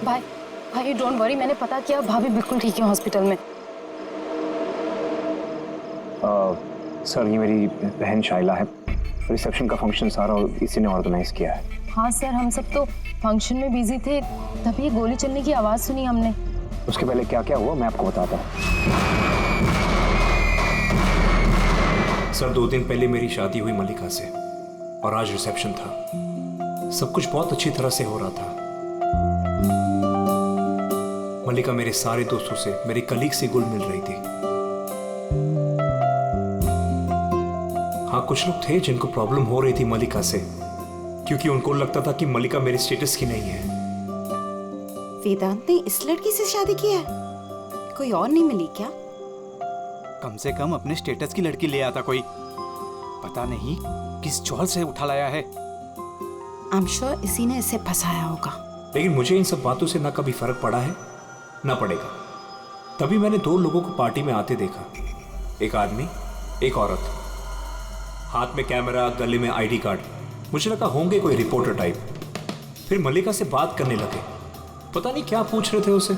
भाई भाई don't worry, मैंने पता किया, भाभी बिल्कुल ठीक है हॉस्पिटल में। सर ये मेरी बहन शाइला है, रिसेप्शन का फंक्शन सारा इसी ने ऑर्गेनाइज किया है। हाँ सर, हम सब तो फंक्शन में बिजी थे, तभी ये गोली चलने की आवाज सुनी हमने। उसके पहले क्या क्या हुआ मैं आपको बताता हूँ। सर 2 दिन पहले मेरी शादी हुई मल्लिका से और आज रिसेप्शन था। सब कुछ बहुत अच्छी तरह से हो रहा था। मल्लिका मेरे सारे दोस्तों से, मेरे कलीग से घुल मिल रही थी। हाँ, कुछ लोग थे जिनको प्रॉब्लम हो रही थी मल्लिका से, क्योंकि उनको लगता था कि मल्लिका मेरे स्टेटस की नहीं है। वेदांत ने इस लड़की से शादी की है? कोई और नहीं मिली क्या? कम से कम अपने स्टेटस की लड़की ले आता कोई। पता नहीं किस चौल से उठा लाया है। I'm sure इसी ने इसे फंसाया होगा। लेकिन मुझे इन सब बातों से ना कभी फर्क पड़ा है ना पड़ेगा। तभी मैंने 2 लोगों को पार्टी में आते देखा, एक आदमी एक औरत, हाथ में कैमरा, गले में आईडी कार्ड। मुझे लगा होंगे कोई रिपोर्टर टाइप। फिर मल्लिका से बात करने लगे, पता नहीं क्या पूछ रहे थे उसे,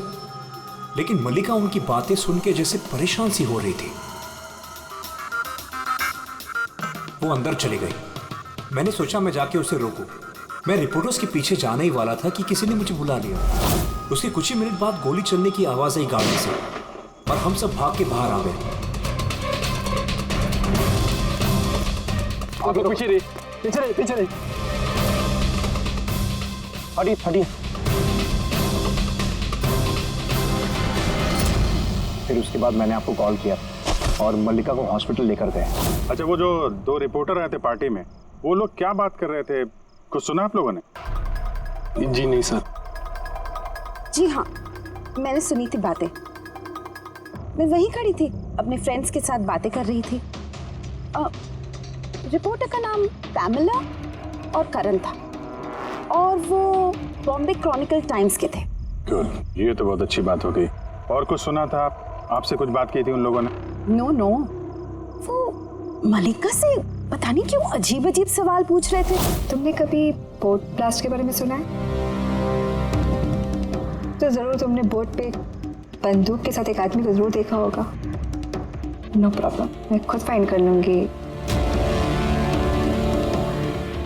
लेकिन मल्लिका उनकी बातें सुन के जैसे परेशान सी हो रही थी। वो अंदर चली गई। मैंने सोचा मैं जाके उसे रोकूं। मैं रिपोर्टर्स के पीछे जाने ही वाला था कि किसी ने मुझे बुला लिया। उसके कुछ ही मिनट बाद गोली चलने की आवाज आई गाड़ी से और हम सब भाग के बाहर आ गए। पीछे रही, पीछे रही, पीछे रही। हटिए, हटिए। फिर उसके बाद मैंने आपको कॉल किया और मल्लिका को हॉस्पिटल लेकर गए। अच्छा, वो जो 2 रिपोर्टर आए थे पार्टी में, वो लोग क्या बात कर रहे थे? कुछ सुना आप लोगों ने? जी नहीं सर। जी हाँ, मैंने सुनी थी बातें। मैं वहीं खड़ी थी, अपने फ्रेंड्स के साथ बातें कर रही थी। रिपोर्टर का नाम पैमेला और करण था और वो बॉम्बे क्रॉनिकल टाइम्स के थे। गुड, ये तो बहुत अच्छी बात हो गई। और कुछ सुना था? आपसे कुछ बात की थी उन लोगों ने? नो, वो मल्लिका से पता नहीं क्यों अजीब अजीब सवाल पूछ रहे थे। तुमने कभी बोट ब्लास्ट के बारे में सुना है? तो जरूर तुमने बोट पे बंदूक के साथ एक आदमी को जरूर देखा होगा। नो प्रॉब्लम, मैं खुद फाइंड कर लूंगी।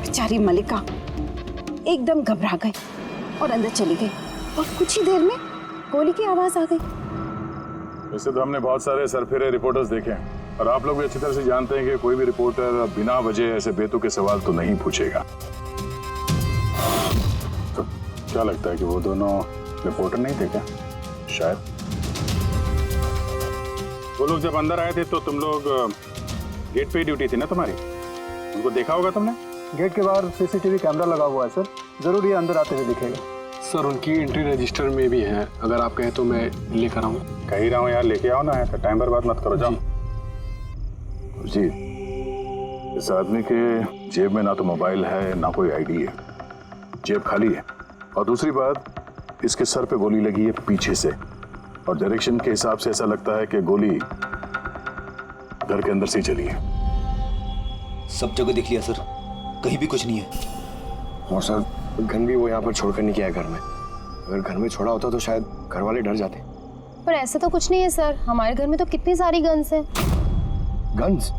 बेचारी मल्लिका एकदम घबरा गई और अंदर चली गई और कुछ ही देर में गोली की आवाज आ गई। वैसे तो हमने बहुत सारे सरफिरे रिपोर्टर्स देखे हैं और आप लोग भी अच्छी तरह से जानते हैं कि कोई भी रिपोर्टर बिना वजह ऐसे बेतुके सवाल तो नहीं पूछेगा। तो क्या लगता है कि वो दोनों रिपोर्टर नहीं थे क्या? शायद। वो लोग जब अंदर आए थे तो तुम लोग गेट पे ही ड्यूटी थी ना तुम्हारी? उनको देखा होगा तुमने? गेट के बाहर सीसीटीवी कैमरा लगा हुआ है सर, जरूर ये अंदर आते हुए दिखेगा। सर उनकी एंट्री रजिस्टर में भी है, अगर आप कहें तो मैं लेकर आऊँ। कह ही रहा हूँ यार, लेके आओ ना, है तो टाइम बर्बाद मत करो। जाओ जी। इस आदमी के जेब में ना तो मोबाइल है ना कोई आईडी है, जेब खाली है। और दूसरी बात, इसके सर पे गोली लगी है पीछे से और डायरेक्शन के हिसाब से ऐसा लगता है कि गोली घर के अंदर से ही चली है। सब जगह देख लिया सर, कहीं भी कुछ नहीं है। और सर गन भी वो यहाँ पर छोड़कर नहीं गया घर में। अगर घर में छोड़ा होता तो शायद घर वाले डर जाते। पर ऐसा तो कुछ नहीं है सर, हमारे घर में तो कितनी सारी गन्स हैं। गन्स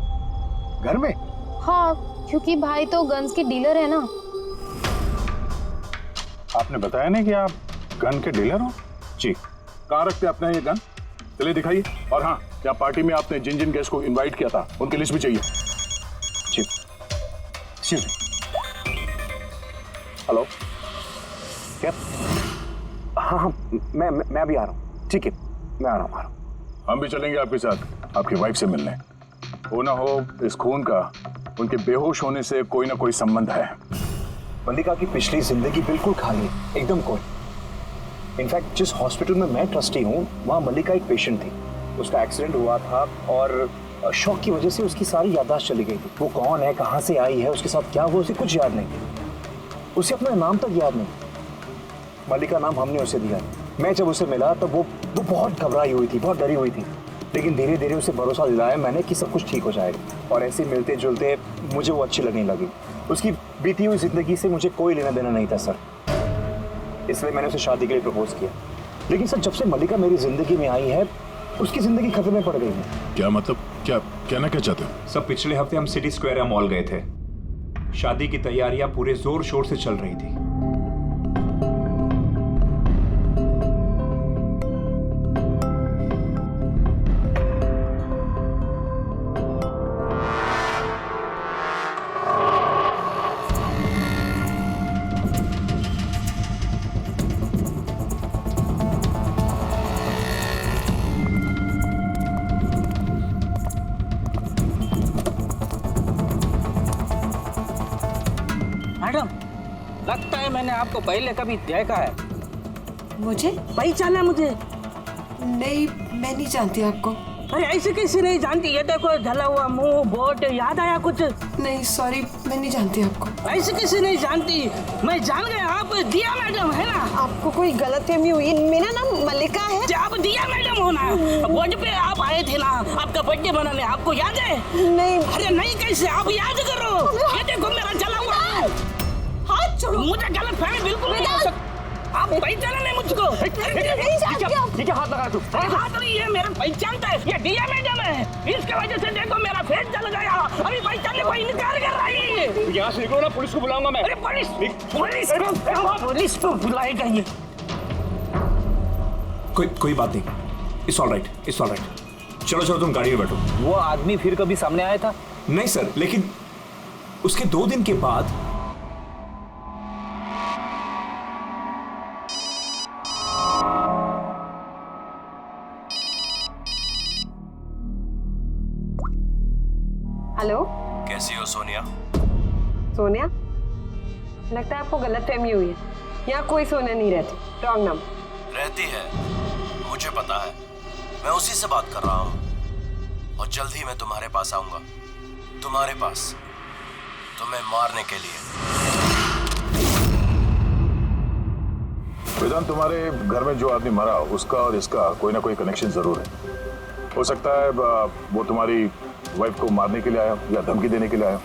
घर में? हाँ, क्योंकि भाई तो गन्स के डीलर है ना। आपने बताया नहीं कि आप गन के डीलर हो? जी। कहाँ रखते अपना ये गन? चलिए दिखाइए। और हाँ, क्या पार्टी में आपने जिन जिन गेस्ट को इनवाइट किया था उनकी लिस्ट भी चाहिए। जी। हेलो, क्या? हाँ, मैं भी आ रहा हूँ। ठीक है, मैं आ रहा हूँ। हम भी चलेंगे आपके साथ आपकी वाइफ से मिलने। वो ना हो इस खून का उनके बेहोश होने से कोई ना कोई संबंध है। मल्लिका की पिछली जिंदगी बिल्कुल खाली, एकदम कोई। इनफैक्ट जिस हॉस्पिटल में मैं ट्रस्टी हूँ वहाँ मल्लिका एक पेशेंट थी। उसका एक्सीडेंट हुआ था और शॉक की वजह से उसकी सारी याददाश्त चली गई थी। वो कौन है, कहाँ से आई है, उसके साथ क्या हुआ, उसे कुछ याद नहीं। उसे अपना नाम तक याद नहीं। मल्लिका नाम हमने उसे दिया। मैं जब उसे मिला तब वो बहुत घबराई हुई थी, बहुत डरी हुई थी। लेकिन धीरे धीरे उसे भरोसा दिलाया मैंने कि सब कुछ ठीक हो जाएगा। और ऐसे मिलते जुलते मुझे वो अच्छी लगने लगी। उसकी बीती हुई जिंदगी से मुझे कोई लेना देना नहीं था सर। इसलिए मैंने उसे शादी के लिए प्रपोज किया। लेकिन सर, जब से मल्लिका मेरी जिंदगी में आई है, उसकी जिंदगी खतरे में पड़ गई है। क्या मतलब, क्या कहना क्या चाहते हो? सब पिछले हफ्ते हम सिटी स्क्वायर मॉल गए थे। शादी की तैयारियां पूरे जोर शोर से चल रही थी। मैडम, लगता है मैंने आपको पहले कभी देखा है। मुझे पहचाना मुझे? नहीं, मैं नहीं जानती आपको। अरे ऐसे कैसे नहीं जानती? ये देखो, ढला हुआ मुंह, बोट, याद आया कुछ? नहीं सॉरी, मैं नहीं जानती आपको। ऐसे कैसे नहीं जानती? मैं जान गया, आप दिया मैडम है ना? आपको कोई गलतफहमी हुई। मेरा नाम मल्लिका है। आप दिया मैडम हो ना? बोर्ड पे आप आए थे ना आपका बर्थडे मनाने, आपको याद है? नहीं। अरे नहीं कैसे, आप याद करो। ये देखो मेरा जला हुआ हाथ छोड़ो। मुझे गलतफहमी बिल्कुल नहीं हो सकती। आप पहचाना नहीं मुझको? ये क्या हाथ लगा तू? हाथ नहीं है, मेरा पहचानता है। ये दिया मैडम है, इसके वजह से देखो मेरा फेस जल गया। अभी पहचानने को इनकार कर रही है। यहाँ से निकलो ना, पुलिस को बुलाऊंगा मैं। अरे पुलिस को बुलाएगा ये। कोई बात नहीं, it's all right, it's all right. चलो तुम गाड़ी में बैठो। वो आदमी फिर कभी सामने आया था? नहीं सर, लेकिन उसके 2 दिन के बाद हेलो, कैसी हो सोनिया? सोनिया? लगता है आपको गलतफहमी हुई है। यहाँ कोई सोनिया नहीं रहती। Wrong number. रहती है, मुझे पता है। मैं उसी से बात कर रहा हूँ और जल्द ही मैं तुम्हारे पास आऊंगा। तुम्हारे पास, तुम्हें मारने के लिए। वेदांत, तुम्हारे घर में जो आदमी मरा, उसका और इसका कोई ना कोई कनेक्शन जरूर है। हो सकता है वो तुम्हारी वाइफ को मारने के लिए आया या धमकी देने के लिए आया,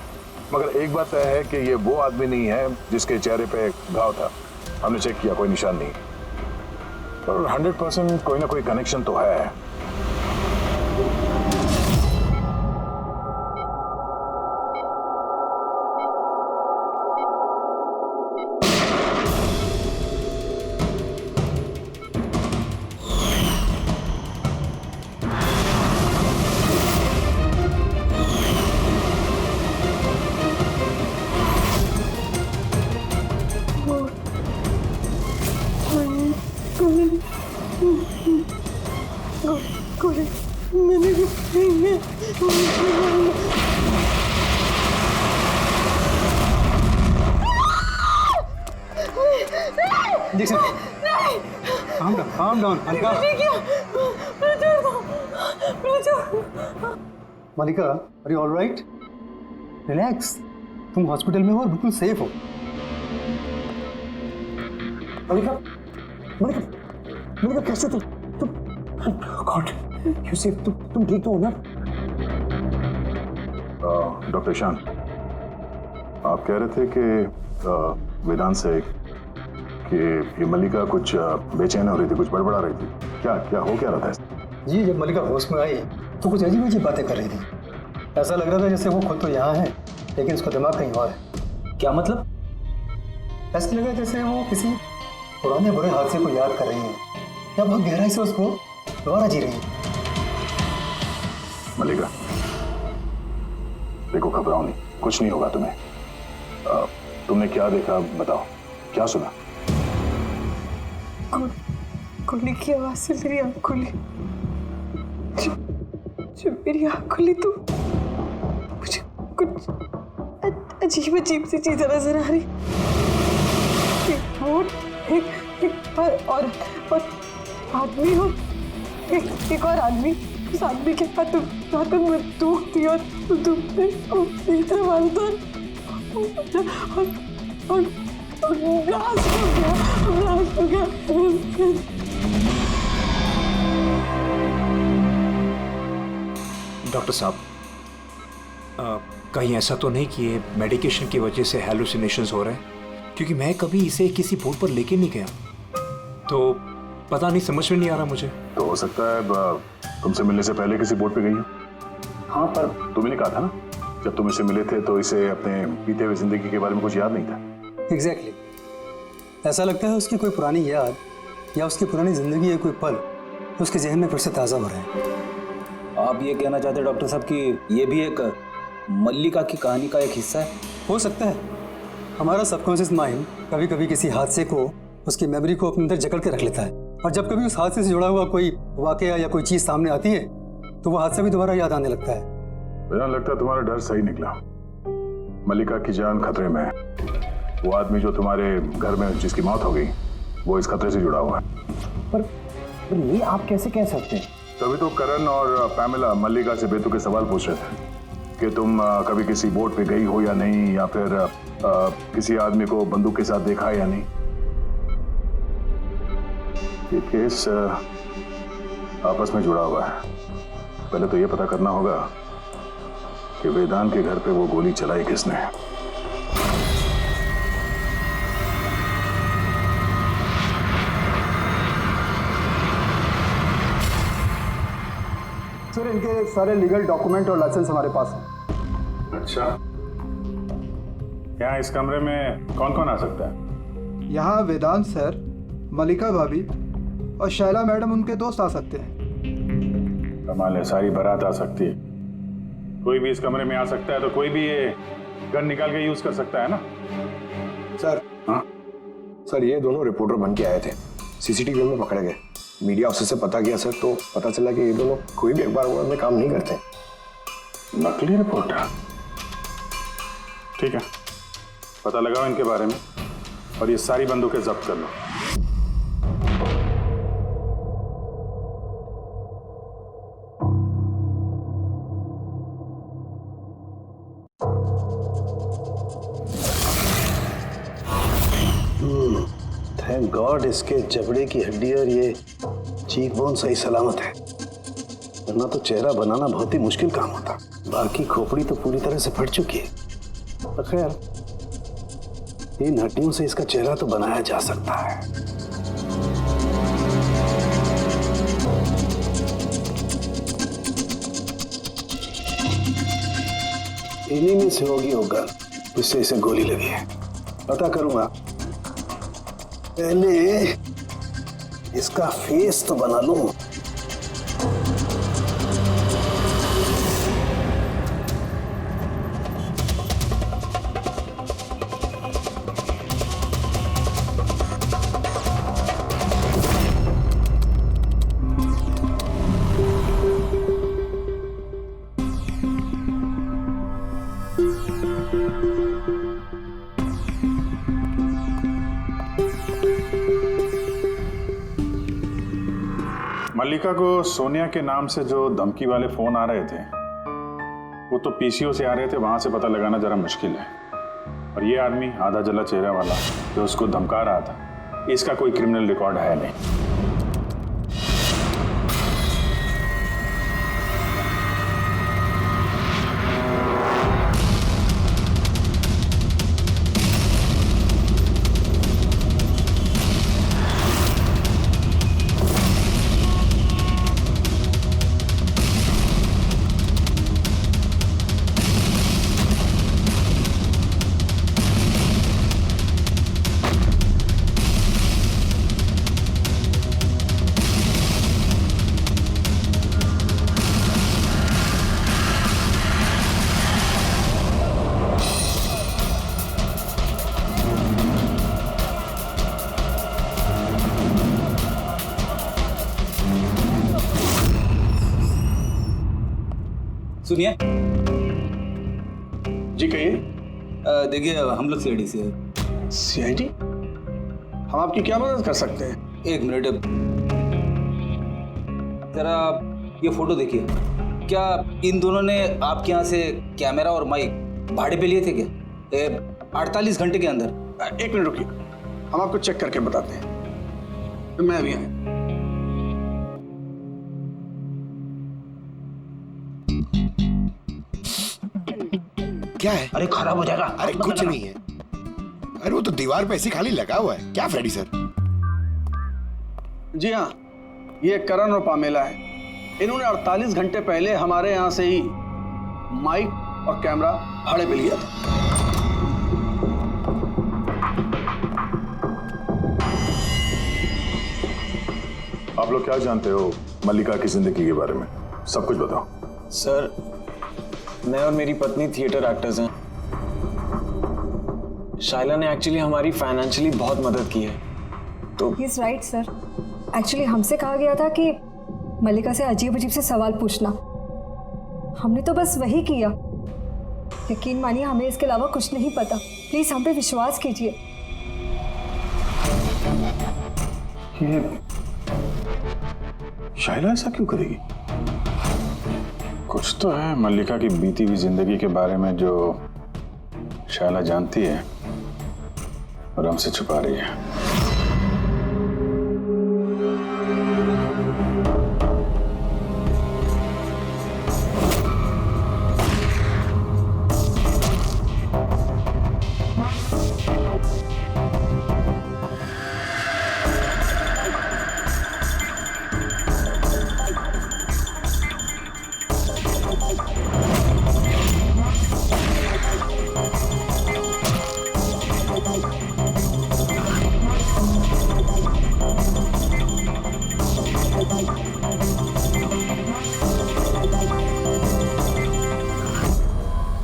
मगर एक बात तय है कि ये वो आदमी नहीं है जिसके चेहरे पे घाव था। हमने चेक किया, कोई निशान नहीं, और 100% कोई ना कोई कनेक्शन तो है। calm down, Mallika, are you all right? Relax, तुम हॉस्पिटल में हो और बिल्कुल सेफ हो। मलिका, मलिका, मलिका कैसे तुम गॉड यू सेफ? तुम ठीक तो हो ना? डॉक्टर ईशान, आप कह रहे थे कि वेदांत से कि ये मल्लिका कुछ बेचैन हो रही थी, कुछ बड़बड़ा रही थी। क्या हो क्या रहा था? जी, जब मल्लिका होश में आई तो कुछ अजीब अजीब बातें कर रही थी। ऐसा लग रहा था जैसे वो खुद तो यहाँ है, लेकिन उसका दिमाग कहीं और है। क्या मतलब? ऐसा लगा जैसे वो किसी पुराने बुरे हादसे को याद कर रही है या बहुत गहराई से उसको दोबारा जी रही है। मल्लिका, देखो, घबराओ नहीं, कुछ नहीं होगा तुम्हें। तुमने क्या देखा बताओ, क्या सुना? गोली की आवाज से मेरी आँख खुली। जब मेरी आँख खुली तो मुझे कुछ अजीब अजीब सी चीजें नजर आ रही। एक बोट, एक और आदमी हो, एक और आदमी। उस आदमी के हाथों में बंदूक थी और ब्लास्ट हो गया। डॉक्टर साहब, कहीं ऐसा तो नहीं कि ये मेडिकेशन की वजह से हैलुसिनेशंस हो रहे हैं? क्योंकि मैं कभी इसे किसी बोर्ड पर लेके नहीं गया। तो पता नहीं, समझ में नहीं आ रहा मुझे। तो हो सकता है तुमसे मिलने से पहले किसी बोट पे गई हो। हाँ, पर तुमने नहीं कहा था ना, जब तुम इसे मिले थे तो इसे अपने बीते हुए जिंदगी के बारे में कुछ याद नहीं था। एग्जैक्टली। ऐसा लगता है उसकी कोई पुरानी याद या उसकी पुरानी जिंदगी या कोई पल उसके जहन में फिर से ताज़ा हो रहे हैं। आप ये कहना चाहते हैं डॉक्टर साहब कि ये भी एक मल्लिका की कहानी का एक हिस्सा है? हो सकता है। हमारा सबकॉन्शियस माइंड कभी कभी किसी हादसे को, उसकी मेमोरी को अपने अंदर जकड़ के रख लेता है, और जब कभी उस हादसे से जुड़ा हुआ कोई वाकया या कोई चीज़ सामने आती है तो वो हादसा भी दोबारा याद आने लगता है। मुझे लगता है तुम्हारा डर सही निकला। मल्लिका की जान खतरे में है। वो आदमी जो तुम्हारे घर में जिसकी मौत हो गई वो इस खतरे से जुड़ा हुआ है। पर ये आप कैसे कह सकते हैं? तभी तो करण और पैमिला मल्लिका से बेतुके सवाल पूछ रहे थे कि तुम कभी किसी बोट पे गई हो या नहीं, या फिर किसी आदमी को बंदूक के साथ देखा है या नहीं। ये केस आपस में जुड़ा हुआ है। पहले तो ये पता करना होगा कि वेदांत के घर पे वो गोली चलाई किसने। सर, इनके सारे लीगल डॉक्यूमेंट और लाइसेंस हमारे पास हैं। अच्छा, यहाँ इस कमरे में कौन कौन आ सकता है? यहाँ वेदांत सर, मल्लिका भाभी और शैला मैडम उनके दोस्त आ सकते हैं। कमाल है, सारी बारात आ सकती है। कोई भी इस कमरे में आ सकता है, तो कोई भी ये गन निकाल के यूज कर सकता है ना। सर, हाँ सर, ये दोनों रिपोर्टर बन के आए थे, सीसीटीवी में पकड़े गए। मीडिया ऑफिसर से पता किया सर, तो पता चला कि ये दोनों कोई भी अखबार में काम नहीं करते। नकली रिपोर्टर? ठीक है, पता लगाओ इनके बारे में और ये सारी बंदूकें जब्त कर लो। थैंक गॉड इसके जबड़े की हड्डी और ये चीक बोन सही सलामत है, वरना तो चेहरा बनाना बहुत ही मुश्किल काम होता। बाकी खोपड़ी तो पूरी तरह से फट चुकी है, पर खैर इन हड्डियों से इसका चेहरा तो बनाया जा सकता है। इन्हीं में से होगी वो गन जिससे इसे गोली लगी है। पता करूंगा, पहले इसका फेस तो बना लूं। मल्लिका को सोनिया के नाम से जो धमकी वाले फोन आ रहे थे वो तो पीसीओ से आ रहे थे, वहां से पता लगाना जरा मुश्किल है। और ये आदमी आधा जला चेहरा वाला जो उसको धमका रहा था, इसका कोई क्रिमिनल रिकॉर्ड है नहीं। सुनिए जी, कहिए। देखिए, हम लोग सीआईडी से हैं। सीआईडी? हम आपकी क्या मदद कर सकते हैं? एक मिनट, जरा ये फोटो देखिए। क्या इन दोनों ने आपके यहाँ से कैमरा और माइक भाड़े पे लिए थे क्या 48 घंटे के अंदर? एक मिनट रुकिए, हम आपको चेक करके बताते हैं। मैं अभी आया। क्या है? अरे खराब हो जाएगा। अरे कुछ नहीं है। अरे वो तो दीवार पे ऐसे खाली लगा हुआ है। क्या फ्रेडी सर? जी हाँ, ये करण और पामेला है। इन्होंने 48 घंटे पहले हमारे यहाँ से ही माइक और कैमरा भाड़े पे लिया था। आप लोग क्या जानते हो मल्लिका की जिंदगी के बारे में? सब कुछ बताओ। सर, मैं और मेरी पत्नी थिएटर एक्टर्स हैं। शाइला ने एक्चुअली हमारी फाइनेंशियली बहुत मदद की है। तो He's right, सर। एक्चुअली हमसे कहा गया था कि मल्लिका से अजीब अजीब से सवाल पूछना। हमने तो बस वही किया। यकीन मानिए, हमें इसके अलावा कुछ नहीं पता। प्लीज हम पे विश्वास कीजिए। ये शाइला ऐसा क्यों करेगी? कुछ तो है मल्लिका की बीती हुई जिंदगी के बारे में जो शाइला जानती है और हमसे छुपा रही है।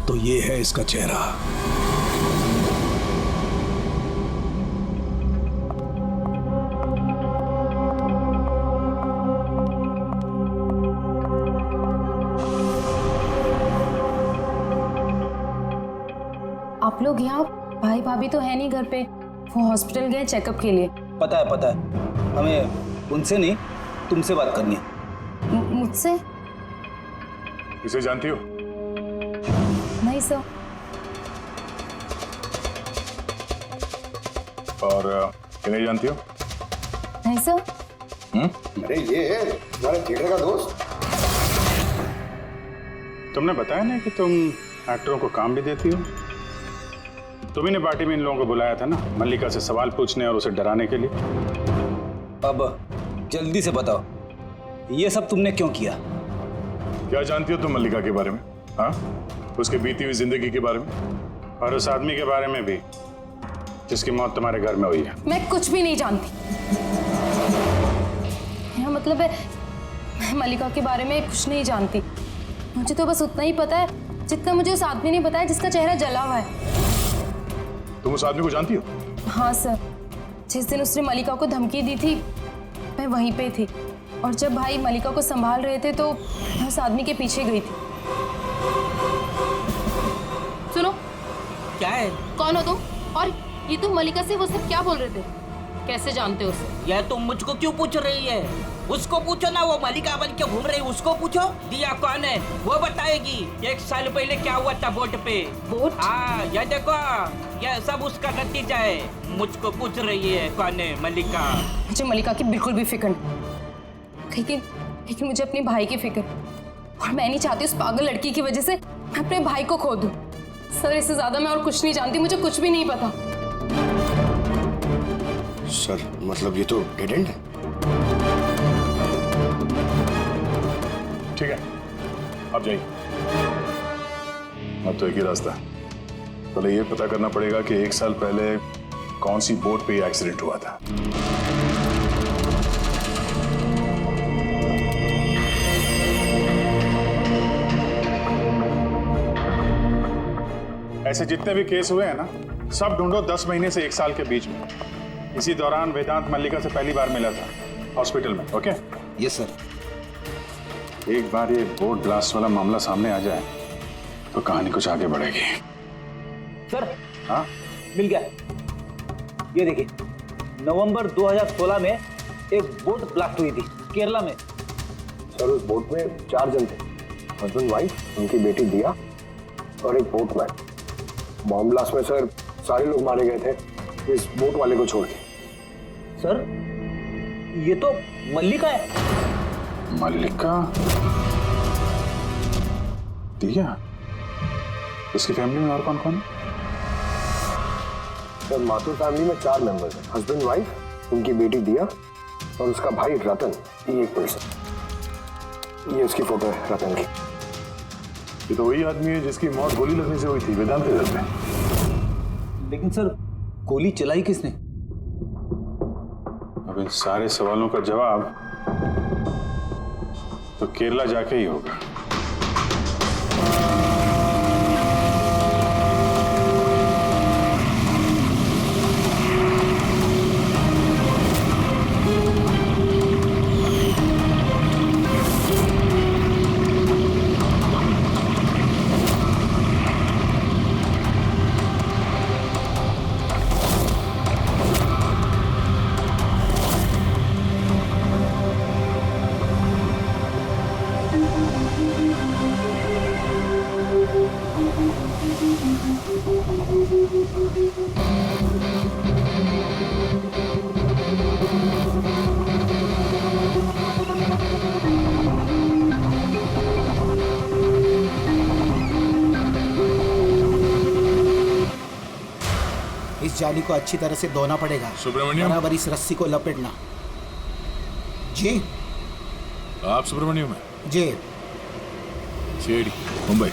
तो ये है इसका चेहरा। आप लोग यहाँ, भाई भाभी तो है नहीं घर पे, वो हॉस्पिटल गए चेकअप के लिए। पता है, हमें उनसे नहीं तुमसे बात करनी है। मुझसे? इसे जानती हो? नहीं सर। और किन्हें जानती हो? नहीं सर। अरे ये है तुम्हारे थिएटर का दोस्त। तुमने बताया ना कि तुम एक्टरों को काम भी देती हो। तुम्ही ने पार्टी में इन लोगों को बुलाया था ना, मल्लिका से सवाल पूछने और उसे डराने के लिए। अब जल्दी से बताओ, ये सब तुमने क्यों किया? क्या जानती हो तुम मल्लिका के बारे में? हाँ, उसकी बीती हुई जिंदगी के बारे में और उस आदमी के बारे में भी जिसकी मौत तुम्हारे घर में हुई है। मैं कुछ भी नहीं जानती। मेरा मतलब है, मैं मल्लिका के बारे में कुछ नहीं जानती। मुझे तो बस उतना ही पता है जितना मुझे उस आदमी ने बताया जिसका चेहरा जला हुआ है। तुम उस आदमी को जानती हो? हाँ सर, जिस दिन उसने मल्लिका को धमकी दी थी मैं वहीं पे थी, और जब भाई मल्लिका को संभाल रहे थे तो मैं उस आदमी के पीछे गई थी। सुनो, क्या है? कौन हो तुम? और ये तुम मल्लिका से वो सब क्या बोल रहे थे? कैसे जानते हो उसे? यह तुम मुझको क्यों पूछ रही है? उसको पूछो ना, वो मल्लिका बन के घूम रही, उसको पूछो। दिया कौन है वो बताएगी। 1 साल पहले क्या हुआ था बोट पे। बोट? हाँ, यह देखो, यह सब उसका नतीजा है। मुझको पूछ रही है कौन है मल्लिका। मुझे मल्लिका की बिल्कुल भी फिक्र नहीं, लेकिन मुझे अपने भाई की फिक्र, और मैं नहीं चाहती उस पागल लड़की की वजह से मैं अपने भाई को खो दूं। सर, इससे ज्यादा मैं और कुछ नहीं जानती, मुझे कुछ भी नहीं पता। सर, मतलब ये तो डेड एंड है। ठीक है, अब जाइए। अब तो एक ही रास्ता है, पहले ये पता करना पड़ेगा कि 1 साल पहले कौन सी बोट पे ये एक्सीडेंट हुआ था। ऐसे जितने भी केस हुए हैं ना, सब ढूंढो 10 महीने से 1 साल के बीच में। इसी दौरान वेदांत मल्लिका से पहली बार मिला था हॉस्पिटल में। ओके? Yes sir. एक बार ये बोट ब्लास्ट वाला मामला सामने आ जाए तो कहानी कुछ आगे बढ़ेगी। सर, हाँ, मिल गया। ये देखिए, नवंबर 2016 में एक बोट ब्लास्ट हुई थी केरला में। सर, उस बोट में 4 जन थे, हस्बैंड वाइफ, उनकी बेटी दिया और एक बोटमैन। बॉम्ब ब्लास्ट में सर सारे लोग मारे गए थे, इस बोट वाले को छोड़ के। सर, ये तो मल्लिका है। मल्लिका? दिया? इसकी फैमिली में और कौन कौन है? सर, माथुर फैमिली में 4 मेंबर्स हैं, हस्बैंड वाइफ, उनकी बेटी दिया और उसका भाई रतन, ये एक पर्सन। ये उसकी फोटो है रतन की। ये तो वही आदमी है जिसकी मौत गोली लगने से हुई थी वेदांत के घर में। लेकिन सर गोली चलाई किसने? अब इन सारे सवालों का जवाब तो केरला जाके ही होगा। इस जाली को अच्छी तरह से धोना पड़ेगा। सुब्रमण्यम, बराबर इस रस्सी को लपेटना। जी आप सुब्रमण्यम हैं? जी। सीआईडी मुंबई।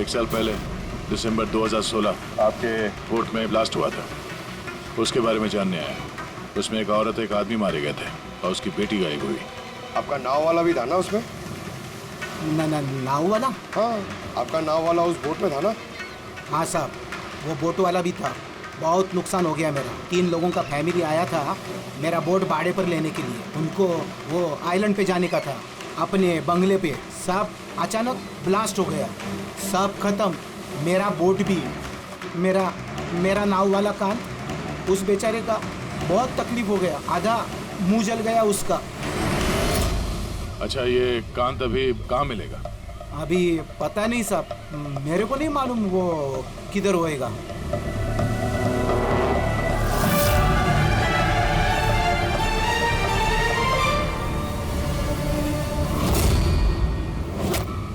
1 साल पहले दिसंबर 2016 आपके कोर्ट में ब्लास्ट हुआ था, उसके बारे में जानने आया। उसमें एक औरत एक आदमी मारे गए थे और उसकी बेटी गायब हुई। आपका नाव वाला भी था ना उसमें? नाव वाला? हाँ, आपका नाव वाला उस बोट में था ना? हाँ साहब, वो बोट वाला भी था। बहुत नुकसान हो गया मेरा। 3 लोगों का फैमिली आया था मेरा बोट भाड़े पर लेने के लिए। उनको वो आइलैंड पे जाने का था, अपने बंगले पे। सब अचानक ब्लास्ट हो गया, सब खत्म। मेरा बोट भी, मेरा नाव वाला कान, उस बेचारे का बहुत तकलीफ हो गया। आधा मुंह जल गया उसका। अच्छा, ये कांत अभी कहाँ मिलेगा? अभी पता नहीं साहब, मेरे को नहीं मालूम वो किधर होएगा।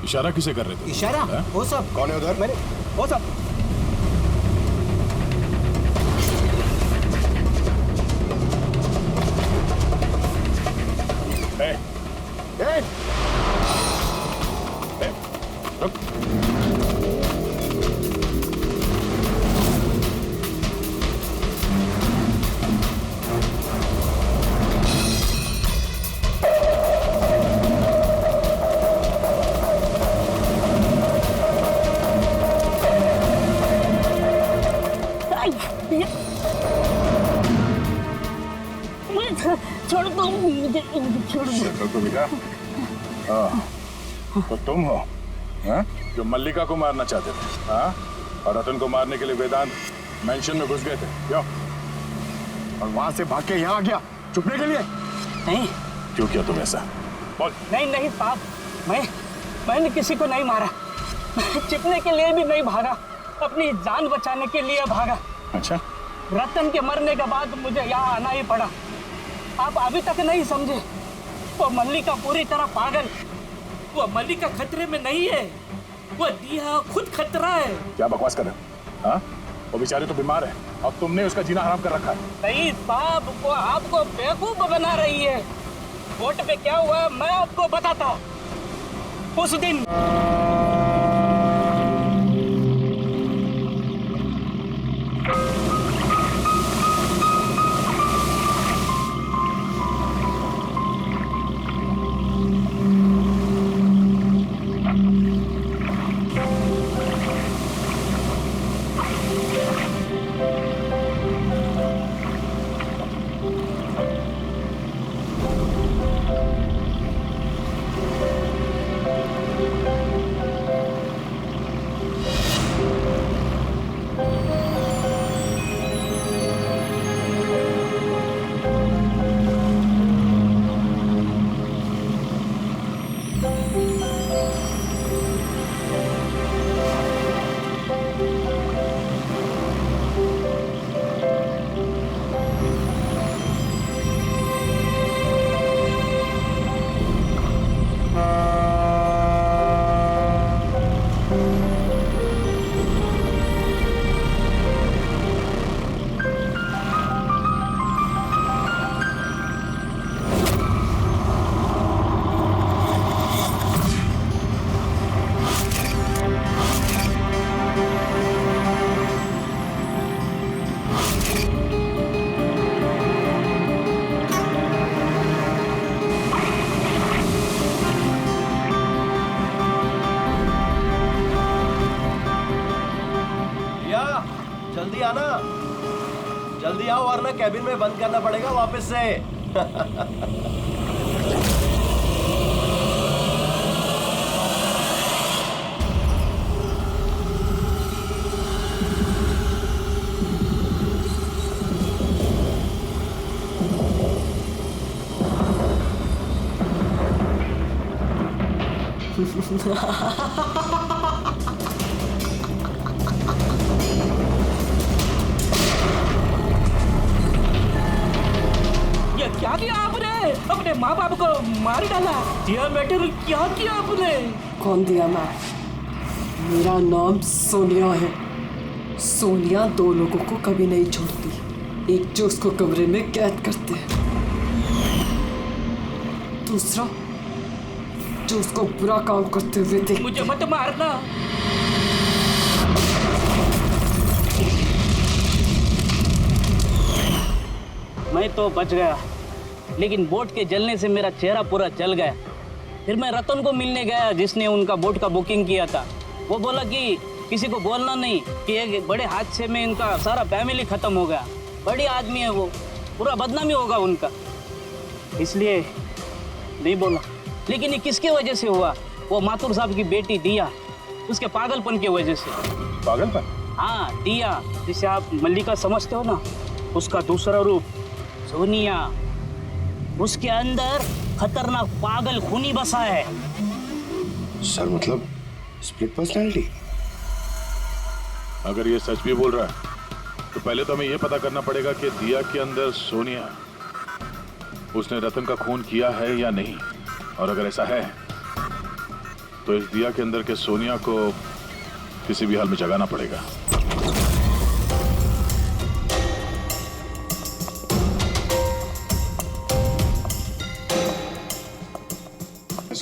इशारा किसे कर रहे थे? इशारा? वो सब कौन है उधर? मैंने वो सब छोड़ दो मुझे, छोड़ दो। तो तुम हो हा? जो मल्लिका को मारना चाहते थे, हाँ? और रतन को मारने के लिए वेदांत मेंशन में घुस गए थे, क्यों? और वहां से भाग के यहाँ आ गया छुपने के लिए? नहीं। क्यों किया तुम ऐसा? बोल। नहीं साहब, मैंने किसी को नहीं मारा। छिपने के लिए भी नहीं भागा, अपनी जान बचाने के लिए भागा। अच्छा। रतन के मरने के बाद मुझे यहाँ आना ही पड़ा। आप अभी तक नहीं समझे, वो मल्लिका पूरी तरह पागल। वो मल्लिका खतरे में नहीं है, वो दिया खुद खतरा है। क्या बकवास कर रहे हो? हाँ? वो बेचारी तो बीमार है और तुमने उसका जीना हराम कर रखा है। नहीं साहब, वो आपको बेवकूफ बना रही है। बोट पे क्या हुआ मैं आपको बताता हूँ। उस दिन जल्दी आओ वरना कैबिन में बंद करना पड़ेगा वापस से। ये क्या किया आपने? अपने माँ बाप को मार डाला। दिया मैटर क्या किया आपने? कौन दिया मैं? मेरा नाम सोनिया है। सोनिया दो लोगों को कभी नहीं छोड़ती। एक जो उसको कमरे में कैद करते हैं, दूसरा जो उसको बुरा काम करते हुए देखते। मुझे मत मारना। मैं तो बच गया, लेकिन बोट के जलने से मेरा चेहरा पूरा जल गया। फिर मैं रतन को मिलने गया जिसने उनका बोट का बुकिंग किया था। वो बोला कि किसी को बोलना नहीं कि एक बड़े हादसे में इनका सारा फैमिली खत्म हो गया। बड़ी आदमी है वो, पूरा बदनामी होगा उनका, इसलिए नहीं बोला। लेकिन ये किसके वजह से हुआ? वो माथुर साहब की बेटी दिया, उसके पागलपन की वजह से। पागलपन? हाँ, दिया जिसे आप मल्लिका समझते हो ना, उसका दूसरा रूप सोनिया। उसके अंदर खतरनाक पागल खूनी बसा है। सर मतलब स्प्लिट पर्सनैलिटी? अगर ये सच भी बोल रहा है तो पहले तो हमें ये पता करना पड़ेगा कि दिया के अंदर सोनिया, उसने रतन का खून किया है या नहीं। और अगर ऐसा है तो इस दिया के अंदर के सोनिया को किसी भी हाल में जगाना पड़ेगा।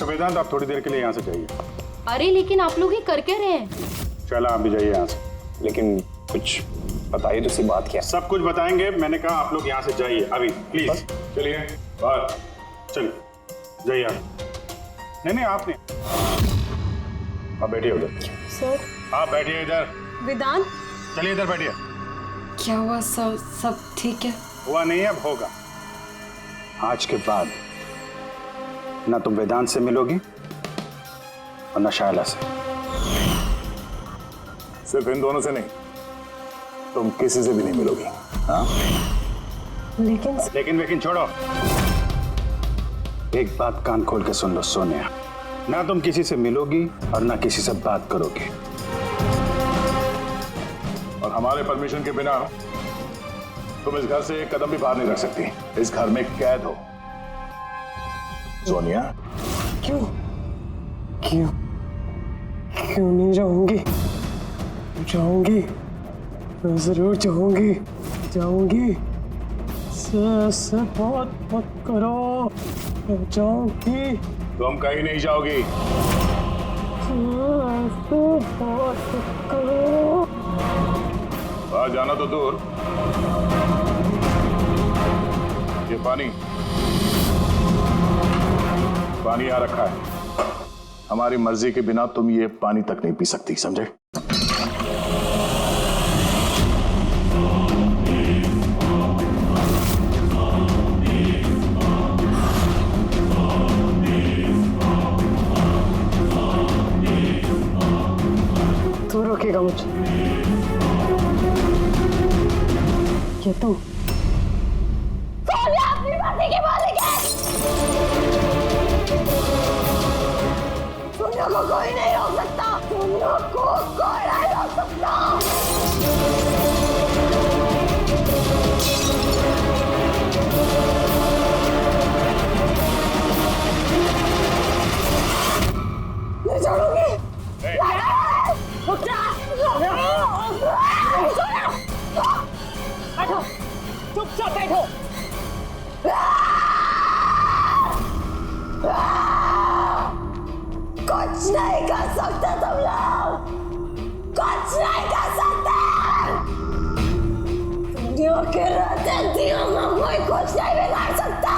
वेदांत, आप थोड़ी देर के लिए यहाँ से जाइए। अरे लेकिन आप लोग ये कर क्या रहे हैं? चला आप भी जाइए यहाँ से। लेकिन कुछ बताइए तो सी बात क्या? सब कुछ बताएंगे। मैंने कहा आप लोग यहाँ से जाइए अभी, प्लीज। चलिए बाहर, चलिए जाइए आप। नहीं आप नहीं, आप बैठिए उधर। सर। आप बैठिए इधर। वेदांत। चलिए इधर बैठिए। क्या हुआ? सब ठीक है? हुआ नहीं, अब होगा। आज के बाद ना तुम वेदांत से मिलोगी और ना शायला से। सिर्फ इन दोनों से नहीं, तुम किसी से भी नहीं मिलोगी। हाँ? लेकिन छोड़ो। एक बात कान खोल के सुन लो सोनिया, ना तुम किसी से मिलोगी और ना किसी से बात करोगी। और हमारे परमिशन के बिना तुम इस घर से एक कदम भी बाहर नहीं रख सकती। इस घर में कैद हो। सोनिया। क्यों नहीं जाऊंगी? मैं जरूर जाऊंगी। से बात मत करो, मैं जाऊंगी। तुम कहीं नहीं जाओगी। बात मत करो। बाहर जाना तो दूर, ये पानी यहाँ रखा है। हमारी मर्जी के बिना तुम ये पानी तक नहीं पी सकती, समझे? तू रोकेगा मुझे? क्या तू? सोनिया अपनी मर्जी की मालिक है। सोनिया को कोई नहीं रोक सकता। सोनिया को कोई नहीं रोक सकता। नहीं छोड़ूंगी। रुक जा। बैठो, चुपचाप बैठो। कुछ नहीं कर सकते तुम लोग, कुछ नहीं कर सकते। दुनिया के रहते दियों को कोई कुछ नहीं बिगाड़ सकता,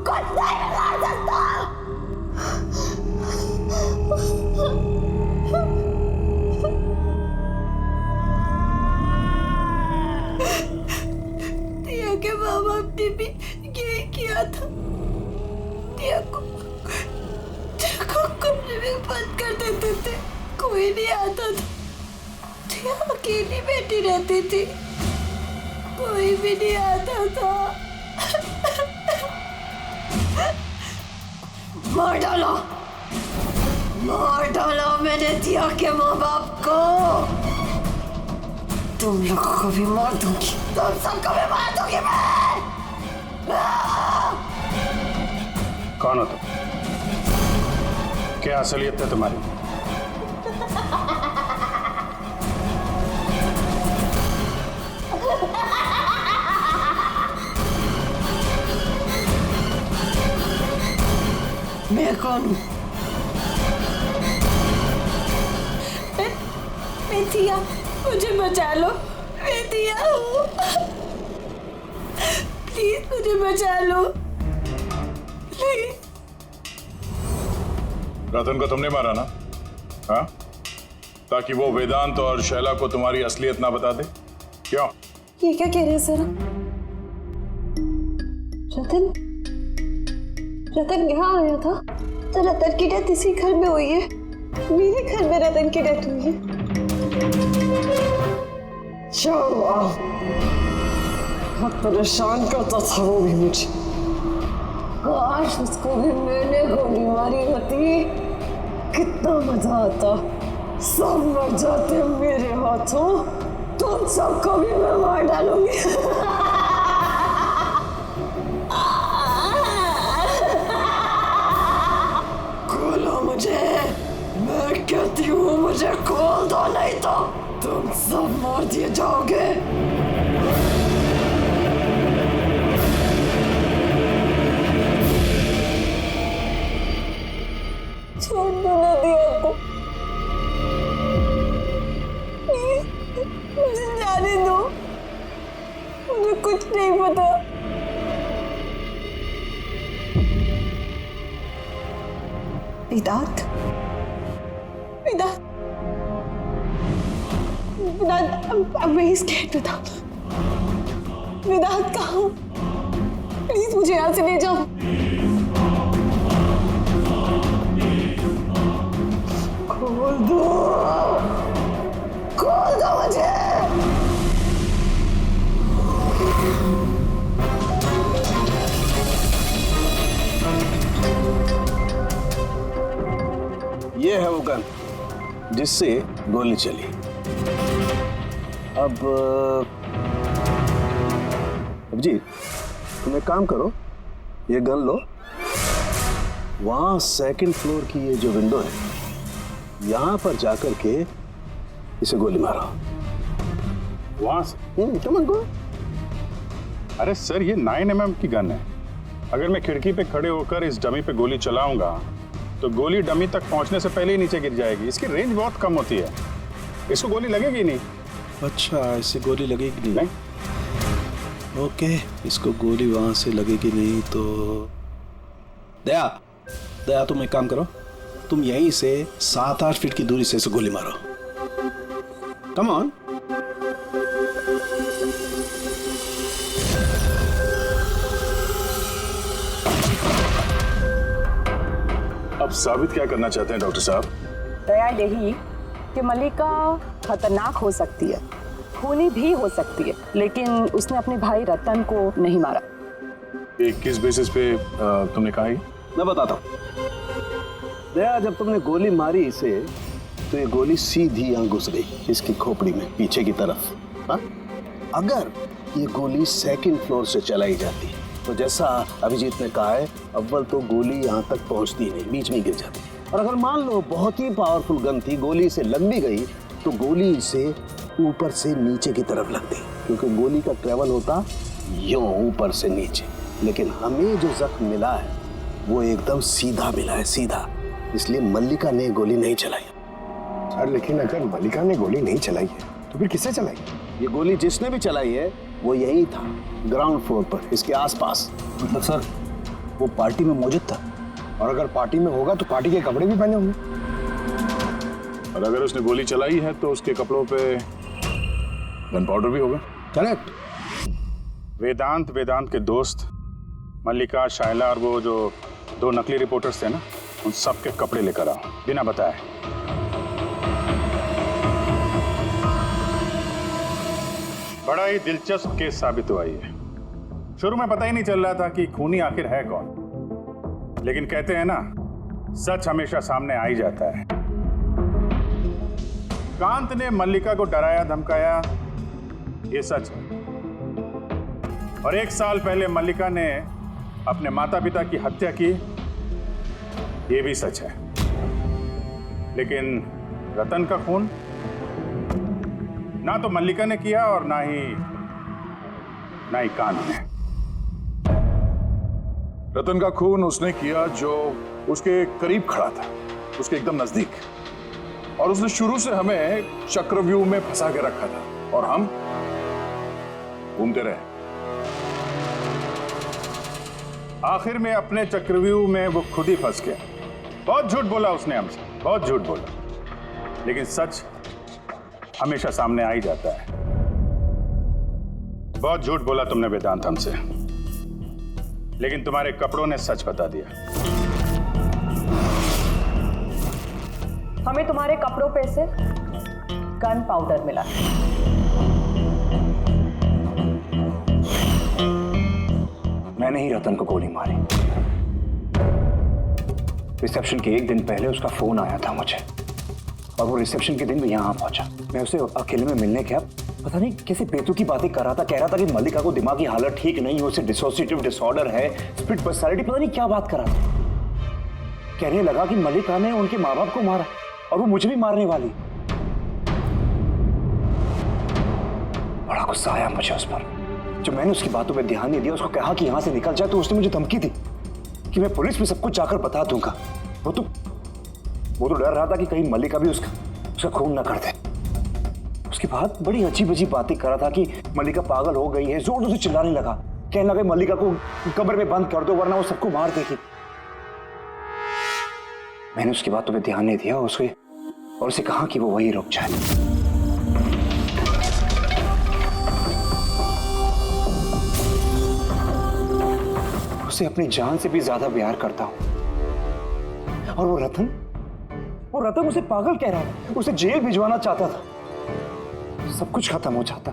कुछ नहीं बिगाड़ सकता। हमने भी यही किया था। दिया को कमरे में बंद कर देते थे, कोई नहीं आता था। दिया अकेली बैठी रहती थी, कोई भी नहीं आता था। मार डाला मैंने दिया के माँ बाप को। तुम लोगों को भी मार दूंगी, तुम सबको भी मार दूंगी मैं। कौन हो तुम? क्या असलियत है तुम्हारी? मैं कौन हूँ? मैं दिया, मुझे बचा लो। मैं दिया हूँ, प्लीज मुझे बचा लो, प्लीज। रतन को तुमने मारा ना? हाँ, ताकि वो वेदांत और शैला को तुम्हारी असलियत ना बता दे? क्यों? ये क्या कह रहे हैं सर? रतन यहाँ आया था? तो रतन की डेथ इसी घर में हुई है, मेरे घर में रतन की डेथ हुई है। बहुत परेशान करता था वो भी मुझे। काश उसको भी मैंने गोली मारी होती, कितना मजा आता। सब मर जाते मेरे हाथों, तुम सबको भी मैं मार डालूंगी। खोलो मुझे, मैं कहती हूँ मुझे खोल दो, नहीं तो तुम सब मार दिए जाओगे। छोड़ दो ना दिया को, मुझे जाने दो, मुझे कुछ नहीं पता। वेदांत, I'm very scared, वेदांत। वेदांत कहाँ? प्लीज मुझे यहाँ से ले जाओ। खोल दो मुझे। ये है वो गन जिससे गोली चली। अब जी तुम एक काम करो, ये गन लो, वहां सेकंड फ्लोर की ये जो विंडो है, यहां पर जाकर के इसे गोली मारो। वहां से? कम गो। अरे सर, ये 9mm की गन है। अगर मैं खिड़की पे खड़े होकर इस डमी पे गोली चलाऊंगा तो गोली डमी तक पहुंचने से पहले ही नीचे गिर जाएगी। इसकी रेंज बहुत कम होती है, इसको गोली लगेगी नहीं। अच्छा, इससे गोली लगेगी नहीं? ओके, इसको गोली वहां से लगेगी नहीं तो दया तुम एक काम करो, तुम यहीं से 7-8 फीट की दूरी से इसे गोली मारो। Come on. अब साबित क्या करना चाहते हैं डॉक्टर साहब? दया यही कि मल्लिका खतरनाक हो सकती है, खूनी भी हो सकती है, लेकिन उसने अपने भाई रतन को नहीं मारा। किस बेसिस पे तुमने कहा? मैं बताता हूँ। दया, जब तुमने गोली मारी इसे तो ये गोली सीधी यहाँ घुस गई इसकी खोपड़ी में पीछे की तरफ। हाँ? अगर ये गोली सेकंड फ्लोर से चलाई जाती तो जैसा अभिजीत ने कहा है, अव्वल तो गोली यहाँ तक पहुँचती नहीं, बीच में गिर जाती। और अगर मान लो बहुत ही पावरफुल गन थी, गोली से लग भी गई तो गोली इसे ऊपर से नीचे की तरफ लगती, क्योंकि गोली का ट्रेवल होता यूं ऊपर से नीचे। लेकिन हमें जो जख्म मिला है वो एकदम सीधा मिला है, सीधा। इसलिए मल्लिका ने गोली नहीं चलाई। सर, लेकिन अगर मल्लिका ने गोली नहीं चलाई है तो फिर किसने चलाई? ये गोली जिसने भी चलाई है वो यही था, ग्राउंड फ्लोर पर, इसके आसपास। मतलब सर, वो पार्टी में मौजूद था, और अगर पार्टी में होगा तो पार्टी के कपड़े भी पहने होंगे। और अगर उसने गोली चलाई है तो उसके कपड़ों पे गन पाउडर भी होगा। करेक्ट। वेदांत के दोस्त मल्लिका, शायला और वो जो 2 नकली रिपोर्टर्स थे ना, उन सब के कपड़े लेकर आओ बिना बताए। बड़ा ही दिलचस्प केस साबित हुआ ये। शुरू में पता ही नहीं चल रहा था कि खूनी आखिर है कौन, लेकिन कहते हैं ना, सच हमेशा सामने आ ही जाता है। कांत ने मल्लिका को डराया धमकाया, ये सच है। और 1 साल पहले मल्लिका ने अपने माता पिता की हत्या की, ये भी सच है। लेकिन रतन का खून ना तो मल्लिका ने किया और ना ही कांत ने। रतन का खून उसने किया जो उसके करीब खड़ा था, उसके एकदम नजदीक, और उसने शुरू से हमें चक्रव्यूह में फंसा के रखा था और हम घूमते रहे। आखिर में अपने चक्रव्यूह में वो खुद ही फंस गया। बहुत झूठ बोला उसने हमसे, बहुत झूठ बोला, लेकिन सच हमेशा सामने आ ही जाता है। बहुत झूठ बोला तुमने वेदांत हमसे, लेकिन तुम्हारे कपड़ों ने सच बता दिया। हमें तुम्हारे कपड़ों पे से गन पाउडर मिला। मैंने ही रतन को गोली मारी। रिसेप्शन के 1 दिन पहले उसका फोन आया था मुझे, और वो रिसेप्शन के दिन भी यहाँ पहुंचा। मैं उसे अकेले में मिलने गया, पता नहीं कैसे बेतुकी की बातें कर रहा था। कह रहा था कि मल्लिका को दिमागी हालत ठीक नहीं है, उसे डिसोसिएटिव डिसऑर्डर है, स्प्लिट पर्सनालिटी, पता नहीं क्या बात कर रहा था। कहने लगा कि मल्लिका ने उनके माँ बाप को मारा और वो मुझे भी मारने वाली। बड़ा गुस्सा आया मुझे उस पर। जब मैंने उसकी बातों पे ध्यान नहीं दिया, उसको कहा कि यहां से निकल जाए, तो उसने मुझे धमकी दी कि मैं पुलिस में सब कुछ जाकर बता दूंगा। वो तो डर रहा था कि कहीं मल्लिका भी उसका खून ना कर दे। उसके बाद बड़ी अजीब अजीब बातें कर रहा था कि मल्लिका पागल हो गई है, जोर से चिल्लाने लगा, कहने लगा मल्लिका को कब्र में बंद कर दो वरना वो सबको मार देगी। मैंने उसकी बातों पे ध्यान नहीं दिया और उसे कहा कि वो वहीं रुक जाए। उसे अपनी जान से भी ज्यादा प्यार करता हूं। और वो रतन उसे पागल कह रहा था, उसे जेल भिजवाना चाहता था। सब कुछ खत्म हो जाता,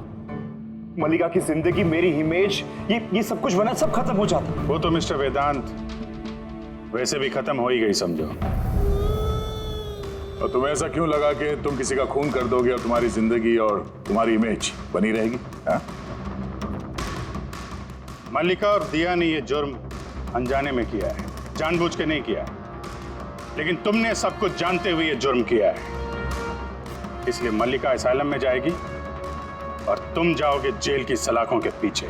मल्लिका की जिंदगी, मेरी इमेज, ये सब कुछ बना, सब खत्म हो जाता। वो तो मिस्टर वेदांत वैसे भी खत्म हो ही गई समझो। और तुम्हें ऐसा क्यों लगा कि तुम किसी का खून कर दोगे और तुम्हारी जिंदगी और तुम्हारी इमेज बनी रहेगी? हा? मल्लिका और दिया ने ये जुर्म अनजाने में किया है, जानबूझ के नहीं किया है। लेकिन तुमने सब कुछ जानते हुए ये जुर्म किया है। इसलिए मल्लिका असाइलम में जाएगी और तुम जाओगे जेल की सलाखों के पीछे।